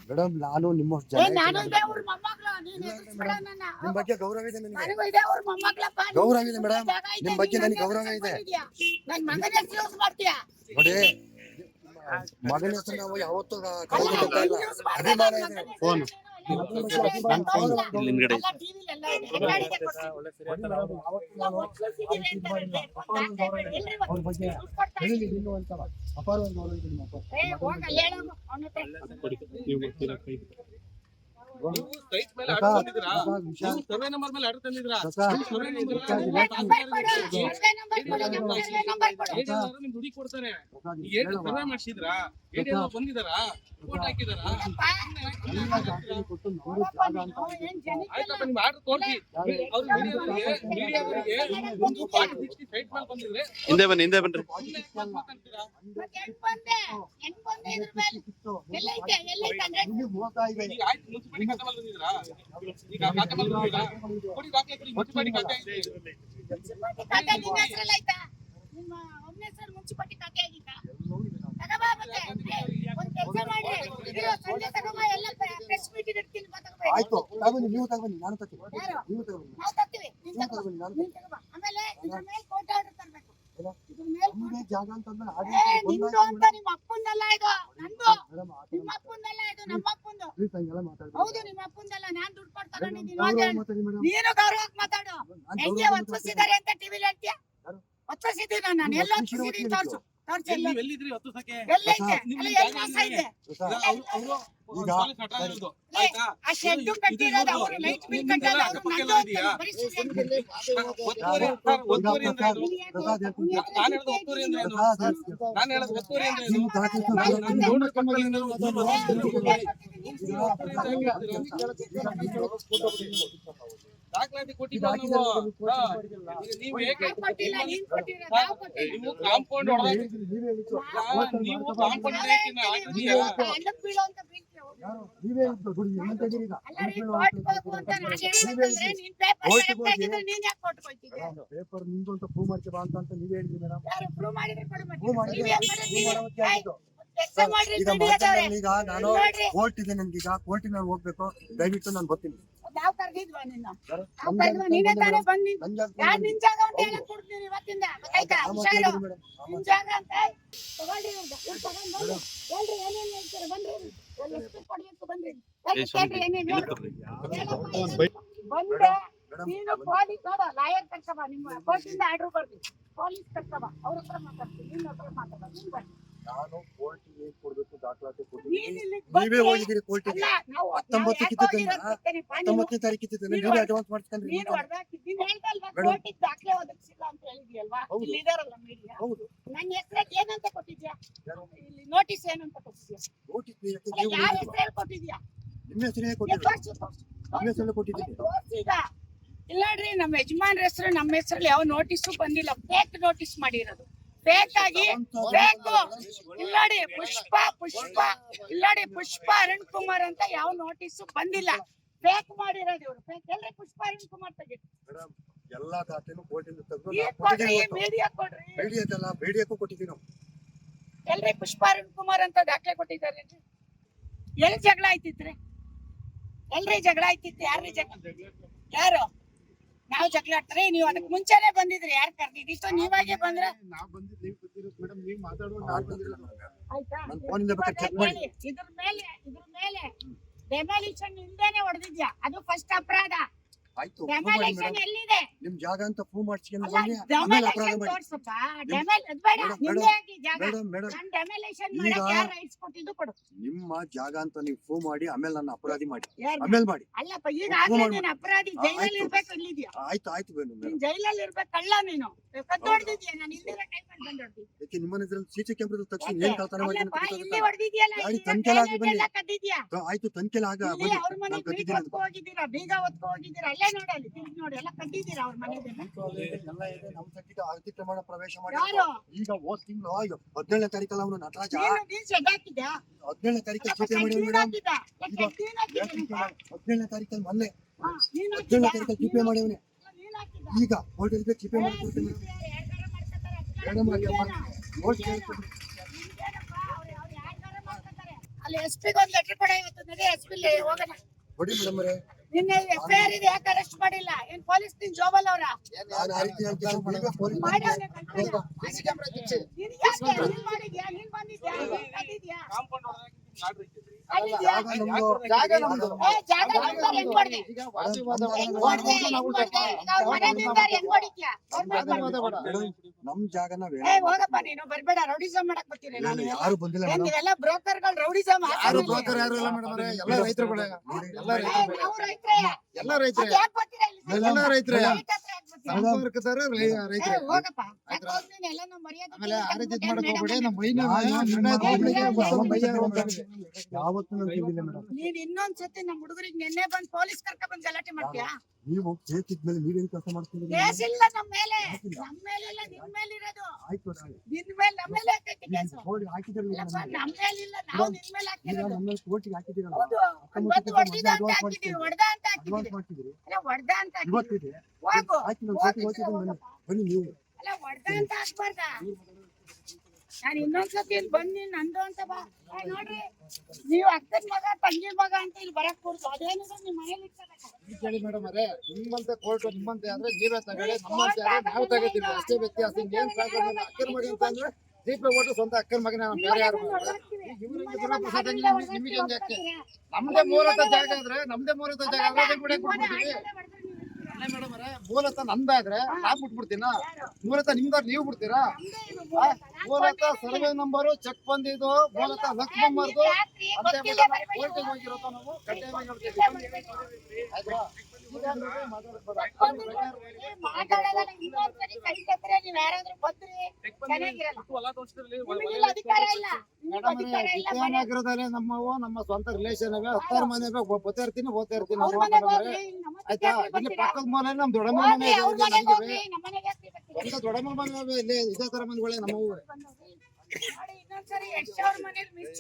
Madam ನಾನು ನಿಮ್ಮ ನಿಮ್ ಬಗ್ಗೆ ಗೌರವ ಇದೆ ನನಗೆ, ಗೌರವ ಇದೆ ಮೇಡಮ್, ನಿಮ್ ಬಗ್ಗೆ ನನಗೆ ಗೌರವ ಇದೆ ನೋಡಿ. ಮಗನ ಹೆಸರು ನಾವು ಯಾವತ್ತೂ ಅಭಿಮಾನ ಇದೆ. ಫೋನ್ ಹಿಂದೆ ಬನ್ನಿ, ಹಿಂದೆ ಬನ್ರಿ. ಮುನ್ಸಿಪಾಲಿಟಿ ಖಾತೆ ಆಗಿತ್ತಾ? ಆಯ್ತು, ತಗೊಂಡು ನೀವು ತಗೊಂಡು ನಾನು ತರ್ತೀನಿ, ನೀವು ತಗೊಂಡು ಆಮೇಲೆ ಇದ್ರ ಮೇಲೆ ಕೋರ್ಟ್ ಆರ್ಡರ್ ತರಬೇಕು. ಜಾಗ ಅಂತಂದ್ರೆ ನಿಮ್ದು ಅಂತ ನಿಮ್ಮ ಅಪ್ಪಂದಲ್ಲ ಇದು, ನಂದು. ನಿಮ್ಮ ಅಪ್ಪಂದಲ್ಲ ಇದು, ನಮ್ಮ ಅಪ್ಪಂದು. ಹೌದು, ನಿಮ್ಮ ಅಪ್ಪಂದಲ್ಲ. ನಾನ್ ದುಡ್ಡು ಕೊಟ್ಟು ತಗೊಂಡಿದ್ದೀನಿ. ನೀನು ಗೌರವಕ್ಕೆ ಮಾತಾಡು. ಹೆಂಗೆ ಒತ್ತಿಸಿದ್ದಾರೆ ಅಂತ ಟಿವಿಲಿ ಹೇಳ್ತೀಯ? ಒತ್ತಿಸಿದ್ದೀನಿ ನಾನು, ಎಲ್ಲ ಒತ್ತಿಸಿದ್ದೀನಿ, ತೋರ್ಸು. ಎಲ್ಲಿದ್ರಿ? ಆ ಶೆಡ್ ಕಟ್ಟಿರೋದು ಅವರು, ಲೈಟ್ ಬಿಲ್ ಕಟ್ಟೋದು ಅವರು. ದಾಖಲಾತಿ ಕೊಟ್ಟಿಲ್ಲ. ನೀವು ಹೇಗೆ ಕಾಂಪೌಂಡ್ ಪೇಪರ್ ನಿಂದು ಅಂತ ಪ್ರೂವ್ ಮಾಡ್ತೀವಿ ಅಂತ ನೀವೇ ಹೇಳಿದ್ರಿ ಮೇಡಮ್. ಈಗ ನಾನು ಕೋರ್ಟ್ ಇದೆ, ನನ್ಗೀಗ ಕೋರ್ಟಿಗೆ ನಾನು ಹೋಗ್ಬೇಕು, ದಯವಿಟ್ಟು ನಾನು ಬರ್ತೀನಿ. ನಾವ್ ಕರ್ದಿದ್ವಾ ನಿನ್ನ? ನೀನೇ ತಾನೇ ಬಂದಿ. ಯಾರು ನಿನ್ ಜಾಗ ಅಂತ ಹೇಳಕ್ ಕೊಡ್ತೀರಿ ಇವತ್ತಿಂದ, ಗೊತ್ತಾಯ್ತಾ? ಹುಷಾರು, ನಿನ್ ಜಾಗ ಅಂತ ತಗೊಳ್ರಿ. ತಗೊಂಡು ಹೇಳ್ರಿ, ಏನೇನ್ ಹೇಳ್ತೀರ ಬನ್ರಿ. ಎಷ್ಟು ಕೊಡ್ಬೇಕು ಬನ್ರಿ, ಕೇಳ್ರಿ ಏನೇನ್ ಬಂದೆ. ನೀನು ಪೊಲೀಸ್ ನೋಡ, ಲಾಯರ್ ಕರ್ಕಬ, ನಿಮ್ಮ ಕೋರ್ಟಿಂದ ಆರ್ಡರ್ ಬರ್ದಿ, ಪೊಲೀಸ್ ಕರ್ಕಬ, ಅವ್ರ ಹತ್ರ ಮಾತಾಡ್ತೀನಿ, ನಿನ್ನ ಹತ್ರ ಮಾತಾಡ. ನೀನ್ ಬನ್ನಿ. ನಾನು ಕೋರ್ಟಿಗೆ ಏನ್ ಕೊಡ್ಬೇಕು ದಾಖಲಾತಿ ಕೊಡ್ತೀನಿ. ನೀವೇ ಹೋಗಿದ್ದೀರಿ ಕೋರ್ಟಿಗೆ, 19ನೇ ತಾರೀಕಿತ್ತು, ನೀವೇ ಅಡ್ವಾನ್ಸ್ ಮಾಡಿಸ್ಕೊಂಡ್ರಿ. ನೀನು ಹೊಡೆದಾಕಿದ್ದೀನಿ ಹೇಳ್ದಲ್ವಾ, ಕೋರ್ಟಿಗೆ ದಾಖಲೆ ಒದಗಿಸಿಲ್ಲ ಅಂತ ಹೇಳಿದ್ಯಲ್ವಾ? ಇಲ್ಲಿ ಇದಾರಲ್ಲ ಮೀಡಿಯಾ, ನನ್ನ ಹೆಸರಿಗೆ ಏನಂತ ಕೊಟ್ಟಿದ್ಯಾ? ಇಲ್ಲಿ ನೋಟಿಸ್ ಏನಂತ ಕೊಟ್ಟಿದ್ಯಾ? ಯಾರ ಹೆಸರು ಕೊಟ್ಟಿದ್ಯಾ? ನಿಮ್ಮ ಹೆಸರೇ ಕೊಟ್ಟಿದ್ದೀನಿ, ನಿಮ್ಮ ಹೆಸರೇ ಕೊಟ್ಟಿದ್ದೀನಿ. ಇಲ್ಲ ನೋಡ್ರಿ, ನಮ್ಮ ಯಜಮಾನ್ರ ಹೆಸರು, ನಮ್ಮ ಹೆಸರಲ್ಲಿ ಯಾವ ನೋಟಿಸ್ ಬಂದಿಲ್ಲ. ಫೇಕ್ ನೋಟಿಸ್ ಮಾಡಿರೋದು, ಫೇಕ್ ಆಗಿ ಬೇಕು. ಇಲ್ಲಾಡಿ ಪುಷ್ಪ ಇಲ್ಲಾಡಿ ಪುಷ್ಪ ಅರುಣ್ ಕುಮಾರ್ ಅಂತ ಯಾವ ನೋಟಿಸ್ ಬಂದಿಲ್ಲ, ಫೇಕ್ ಮಾಡಿರೋದು ಇವ್ರು. ಫೇಕ್ ಎಲ್ರಿ ಪುಷ್ಪ ಅರುಣ್ ಕುಮಾರ್ ತೆಗಿರಿ. ಎಲ್ಲಾ ದಾಖಲೆನೂ ಕೋರ್ಟಿಂದ ತೆಗೆದು ಮೀಡಿಯಾ ಕೊಡ್ರಿ. ಬೇಡಿಯಕ್ಕೂ ಕೊಟ್ಟಿದ್ದೀವಿ ನಾವು. ಎಲ್ರಿ ಪುಷ್ಪ ಅರುಣ್ ಕುಮಾರ್ ಅಂತ ದಾಖಲೆ ಕೊಟ್ಟಿದ್ದಾರೆ? ಎಲ್ಲಿ ಜಗಳ ಆಯ್ತಿತ್ರಿ? ಎಲ್ರಿ ಜಗಳ ಆಯ್ತಿತ್ತು? ಯಾರ್ರಿ ಜಗಳ? ಯಾರು? ನಾವು ಜಗಳ ಆಡ್ತಾರೆ. ನೀವು ಅದಕ್ಕೆ ಮುಂಚೆನೆ ಬಂದಿದ್ರಿ, ಯಾರು ಕರ್ದಿದ್ದಿತ್ತು? ನೀವಾಗೆ ಬಂದ್ರೆ ಇದ್ರ ಮೇಲೆ ಡೆಮಾಲಿಷನ್ ಇಲ್ದೇನೆ ಹೊಡೆದಿದ್ಯಾ, ಅದು ಫಸ್ಟ್ ಅಪರಾಧ. ಡೆಮಾಲಿಷನ್ ಎಲ್ಲಿದೆ? ನಿಮ್ ಜಾಗ ಅಂತ ಪ್ರೂವ್ ಮಾಡ್ಸ್ಕೊಂಡು ತೋರ್ಸಪ್ಪ. ನಿಮ್ಮ ಜಾಗ ಅಂತ ನೀವು ಪ್ರೂವ್ ಮಾಡಿ ಆಮೇಲೆ ನನ್ನ ಅಪರಾಧಿ ಮಾಡಿ, ಆಮೇಲೆ ಮಾಡಿ. ಅಲ್ಲಪ್ಪ, ಈಗ ಅಪರಾಧಿ ಜೈಲಲ್ಲಿ ಇರ್ಬೇಕು. ಇಲ್ಲಿದ್ಯಾ? ಆಯ್ತು ಜೈಲಲ್ಲಿ ಇರ್ಬೇಕು. ಕಳ್ಳ ನೀನು ಕದ್ದೊಡ್ದಿದ್ಯಾ? ನಾನು ಹಿಂದಿನ ಟೈಮಲ್ಲಿ ಬಂದೊಡ್ದಿ. ಯಾಕೆ ನಿಮ್ಮ ಮನೆಯಲ್ಲಿ ಸಿಸಿ ಕ್ಯಾಮೆರಾ ತಕ್ಷಣ ಏನ್ ಕಳ್ತನ ಇಲ್ಲಿ ಹೊಡೆದಿದ್ಯಲ್ಲ, ಕದ್ದಿದ್ಯಾ? ಆಯ್ತು, ತನಿಖೆಲ್ಲ ಆಗ ಅವ್ರ ಮನೆ ಹೋಗಿದ್ದೀರಾ, ಬೀಗ ಹೊತ್ಕೊ ಹೋಗಿದ್ದೀರಾ, ಅಲ್ಲೇ ನೋಡಲ್ಲಿ ತಿರುಗಿ ನೋಡಿ, ಎಲ್ಲ ಕದ್ದಿದ್ದೀರಾ ಅವ್ರ ಮನೆಗೆ. ನಮ್ಮ ಸದ್ಯಕ್ಕೆ ಅತಿಕ್ರಮಣ ಪ್ರವೇಶ ಮಾಡಿ ಈಗ ಹೋದ ತಿಂಗಳು 17ನೇ ತಾರೀಕಲ್ಲ ಅವನು ನಟರಾಜ 17ನೇ ತಾರೀಕಲ್ಲಿ ಚಿಟೆ ಮಾಡಿ ಮೇಡಮ್. 17ನೇ ತಾರೀಕಲ್ಲಿ ಮೊನ್ನೆ 17ನೇ ತಾರೀಕಲ್ಲಿ ಚಿಪೆ ಮಾಡಿವನೆ. ಈಗ ಹೋಟೆಲ್ಗೆ ಚಿಪೆ ಮಾಡಿ ಅಲ್ಲಿ SP ಗೆ ಒಂದ್ ಲೆಟರ್ ಕೊಡ ಇವತ್ತು ನಡಿ SP ಹೋಗೋಣ ಕೊಡಿ ಮೇಡಮ್ ಅವರೇ. ನಿನ್ನೆ FIR ಇದೆ ಯಾಕೆ ಅರೆಸ್ಟ್ ಮಾಡಿಲ್ಲ ಏನ್ ಪೊಲೀಸ್ ನಿನ್ ಜೋಬಲ್ ಅವ್ರ ನಾನು ಆ ರೀತಿ ಹೇಳ್ತೀನಿ ಮೇಡಮ್, ಪೊಲೀಸ್ ಮಾಡ್ಯಾವ್ನೆ ಕಂಟ್ರೋಲ್. ನೀನ್ ಯಾಕೆ ನೀನ್ ಮಾಡಿದ್ಯಾ ನೀನ್ ಬಂದಿದ್ಯಾ ನೀನ್ ಬಂದಿದ್ಯಾ ಕಾಂಪೌಂಡ್ ಅಲ್ಲಿದ್ಯಾ? ಜಾಗ ನಮ್ದು. ಏ, ಜಾಗ ನಿಮ್ದಾರ್ ಹೆಂಗ್ ಹೊಡ್ದೆ? ಹೆಂಗ್ ಹೊಡ್ದೆ? ಹೆಂಗ್ ಹೊಡ್ದೆ? ಈಗ ಅವ್ರ್ ಮನೆ ನಿಂದಾರ್ ಹೆಂಗ್ ಹೊಡಿತ್ಯಾ? ಮೇಡಮ್, ನಮ್ ಜಾಗನ ಬೇಡ. ಏ ಹೋಗಪ್ಪ ನೀನು ಬರ್ಬೇಡ ರೌಡಿಸಂ ಮಾಡಕ್ ಬರ್ತೀರಿ ಇಲ್ಲ, ಇಲ್ಲ, ಯಾರು ಬಂದಿಲ್ಲ ಏನ್ ಮೇಡಮ್. ನೀವೆಲ್ಲ ಬ್ರೋಕರ್ಗಳು ರೌಡಿಸಂ ಯಾರು ಬ್ರೋಕರ್ ಯಾರು ಇಲ್ಲ ಮೇಡಮ್ ಅವರೇ, ಎಲ್ಲ ರೈತರುಗಳೇ, ಎಲ್ಲ ರೈತರುಗಳೇ, ನಾವು ರೈತರೇ ಎಲ್ಲ ರೈತರೇ, ಅದ್ ಯಾಕ್ ಬರ್ತೀರಾ ಇಲ್ಲಿ? ಎಲ್ಲ ರೈತರೇ, ರೈತ ಹತ್ರ ಯಾಕ್ ಬರ್ತೀರಾ? ಸಂಪರ್ಕದಾರ ಏ, ರೈತರೇ. ಹೋಗಪ್ಪ ಯಾಕ್ ಹೋಗ್ತೀನಿ ಎಲ್ಲ ನಾವು ಮರ್ಯಾದೆ ಆಮೇಲೆ ಆ ರೀತಿ ಕೊಟ್ಟು ಮಾಡಕ್ ಹೋಗ್ಬೇಡಿ, ಮೇಡಮ್ ನಮ್ಮ ಮೈನ ಯಾವತ್ತೂ ನಾನು ಕೇಳಿಲ್ಲ ಮೇಡಮ್. ನೀನ್ ಇನ್ನೊಂದ್ಸತಿ ನಮ್ ಹುಡುಗರಿಗೆ ನೆನ್ನೆ ಬಂದ್ ಪೊಲೀಸ್ ಕರ್ಕ ಬಂದ್ ಗಲಾಟೆ ಮಾಡ್ತೀಯಾ? ನೀವು ಕೇಸ್ ಇದ್ಮೇಲೆ ನೀವೇನ್ ಕೆಲಸ ಮಾಡ್ತಿದ್ದೀರಿ? ಕೇಸ್ ಇಲ್ಲ ನಮ್ ಮೇಲೆ ಇಲ್ಲ ನಿನ್ ಮೇಲೆ ಇರೋದು ಆಯ್ತು ಮೇಡಮ್. ನಿನ್ ಮೇಲೆ ನಮ್ಮ ಮೇಲೆ ಹಾಕೈತಿ ಕೇಸು ಕೋರ್ಟ್ ಹಾಕಿದಿರಲ್ಲ ಇಲ್ಲಪ್ಪ, ನಮ್ ಮೇಲೆ ಇಲ್ಲ ನಾವು ನಿನ್ ಮೇಲೆ ಈಗ ಹಾಕಿರೋದು ನಮ್ಮಲ್ಲಿ ಕೋರ್ಟಿಗೆ ಹಾಕಿದಿರಲ್ಲ. ಹೌದು ಒಂದ್ ಬಂದು ಹೊಡ್ದಿದ ಅಂತ ಹಾಕಿದೀವಿ ಹೊಡ್ದ ಅಂತ ಅಡ್ವಾನ್ಸ್ ಹಾಕಿದೀವಿ ಮಾಡ್ತಿದ್ದೀರಿ. ಅಲ್ಲ ಹೊಡ್ದ ಅಂತ ಹಾಕಿದೀವಿ ಇವತ್ತಿದೆ ಹೋಗು ಆಯ್ತು, ನಾನು ಕೋರ್ಟಿಗೆ ಹೋಗ್ತಿದ್ದೀನಿ ಬನ್ನಿ. ಬನ್ನಿ ನೀವು. ಅಲ್ಲ ಹೊಡ್ದ ಅಂತ ಹಾಕ್ಬಾರ್ದ ನಾನು ಇನ್ನೊಂದ್ಸತಿ ಇಲ್ಲಿ ಬಂದ್ ನೀನ್ ನಂದು ಅಂತ ಬಾ ಏ, ನೋಡ್ರಿ ನೀವು ಅಕ್ಕನ ಮಗ ತಂಗಿ ಮಗ ಅಂತ ಇಲ್ಲಿ ಬರಕ್ ಕೂರ್ತು ಅದೇನಿದ್ರು ನಿಮ್ ಮನೇಲಿ ಇಟ್ಕೋಬೇಕು ಕೇಳಿ ಮೇಡಮ್ ಅವರೇ, ನಿಮ್ಮಂತೆ ಕೋರ್ಟ್ ನಿಮ್ಮಂತೆ ಆದ್ರೆ ನೀವೇ ತಗೊಳ್ಳಿ, ನಮ್ಮಂತೆ ಆದ್ರೆ ನಾವು ತಗೋತೀವಿ, ಅಷ್ಟೇ ವ್ಯತ್ಯಾಸ. ಏನ್ ಪ್ರಾಬ್ಲಮ್ ಇಲ್ಲ. ಅಕ್ಕನ ಮಗ ಅಂತ ಅಂದ್ರೆ ದೀಪ ಓಟು ಸ್ವಂತ ಅಕ್ಕನ ಮಗನ, ನಾವು ಬೇರೆ ಯಾರು ಇವ್ರಿಗೆ ಗುಣಪ್ರಸಾದ ನಿಮಗೆ ಹೆಂಗೆ ಅಕ್ಕೆ? ನಮ್ದೇ ಮೂಲತಃ ಜಾಗ ಆದ್ರೆ ಬಿಟ್ಬಿಡ್ತೀವಿ. ಅಲ್ಲ ಮೇಡಮ್ ಅವರೇ, ಮೂಲತಃ ನಮ್ದಾದ್ರೆ ನಾವ್ ಬಿಟ್ಬಿಡ್ತೀನ, ಮೂಲತಃ ನಿಮ್ದಾದ್ರೆ ನೀವು ಬಿಡ್ತೀರಾ? ಮೂಲತಃ ಸರ್ವೆ ನಂಬರು ಚೆಕ್ ಬಂದಿದ್ದು, ಮೂಲತಃ ಲಕ್ಷ್ಮಮ್ಮರ್ದು ಅಂತ ಕೋರ್ಟಿಗೆ ಹೋಗಿರೋದು ನಾವು ಕಡ್ಡಾಯವಾಗಿ ಹೇಳ್ತೀವಿ. ಆಯ್ತಾ? ಈಗ ನೋಡಿ ಮಾತಾಡ್ಬೋದು. ಮಾತಾಡೋದಲ್ಲ ಇನ್ನೊಂದ್ಸರಿ ಕೈ ತಪ್ಪರೆ ನೀವ್ ಯಾರಾದ್ರೂ ಬಂದ್ರಿ ಚೆನ್ನಾಗಿರಲ್ಲ ಹೊಲ ತೋರಿಸಿದ್ರಲ್ಲಿ ನಿಮಗಿಲ್ಲ ಅಧಿಕಾರ ಇಲ್ಲ ನಿಮ್ಗೆ ಮೇಡಮ್ ಅಧಿಕಾರ ಇಲ್ಲ ಮನೆ ವಿಜಯನಗರದಲ್ಲಿ ನಮ್ಮವು ನಮ್ಮ ಸ್ವಂತ ರಿಲೇಷನ್ ಇವೆ, 10 ಮನೆ ಓದ್ತಾ ಇರ್ತೀನಿ ಅವ್ರ ಮನೆಗೆ ಹೋಗ್ರಿ ನಮ್ಮ ಆಯ್ತಾ? ಮನೆಗೆ ಇಲ್ಲಿ ಬರ್ತೀರಾ? ಪಕ್ಕದ ಮನೆ ನಮ್ ದೊಡ್ಡಮ್ಮ ಮನೆ ಹೋಗ್ರಿ, ಇದೆ, ಅವ್ರ ಇಲ್ಲಿ ಮನೆಗೆ ನಮ್ದಿವೆ. ಹೋಗ್ರಿ, ನಮ್ಮ ಮನೆಗೆ ಯಾಕೆ ಬರ್ತೀರಾ? ಸ್ವಂತ ದೊಡ್ಡಮ್ಮ ಮನೆ ಇವೆ, ಇಲ್ಲಿ ಇದೇ ತರ ಮನೆಗಳೇ ನಮ್ಮವು. ನೋಡಿ ಇನ್ನೊಂದ್ಸರಿ ಯಶ್ ಅವ್ರ ಮನೇಲಿ ಮಿಸ್